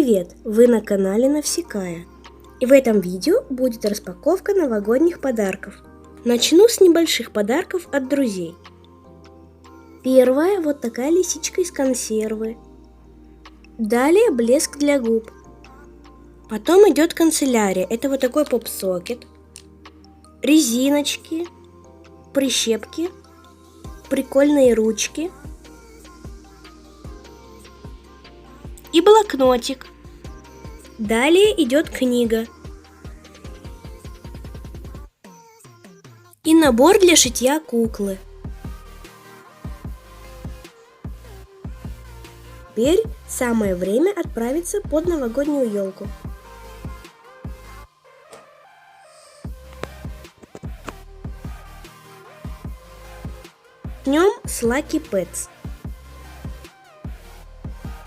Привет! Вы на канале Навсекая. И в этом видео будет распаковка новогодних подарков. Начну с небольших подарков от друзей. Первая вот такая лисичка из консервы. Далее блеск для губ. Потом идет канцелярия. Это вот такой поп-сокет. Резиночки. Прищепки. Прикольные ручки. И блокнотик. Далее идет книга. И набор для шитья куклы. Теперь самое время отправиться под новогоднюю елку. Начнем с Lucky Pets.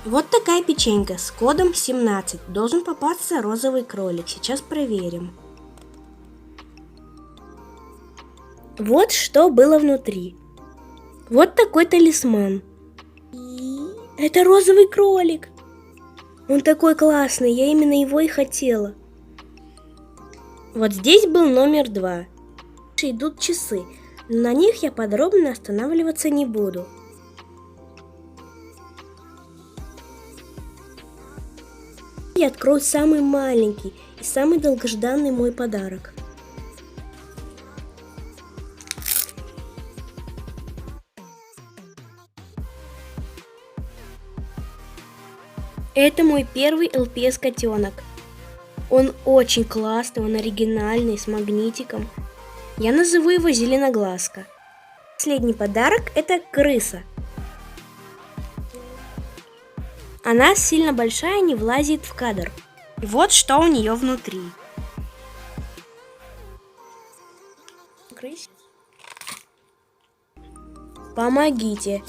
Вот такая печенька с кодом 17. Должен попасться розовый кролик. Сейчас проверим. Вот что было внутри. Вот такой талисман. Это розовый кролик. Он такой классный. Я именно его и хотела. Вот здесь был номер 2. Идут часы. На них я подробно останавливаться не буду. Я открою самый маленький и самый долгожданный мой подарок. Это мой первый ЛПС котенок. Он очень классный, он оригинальный, с магнитиком. Я назову его Зеленоглазка. Последний подарок – это крыса. Она сильно большая, не влазит в кадр. И вот что у нее внутри. Помогите.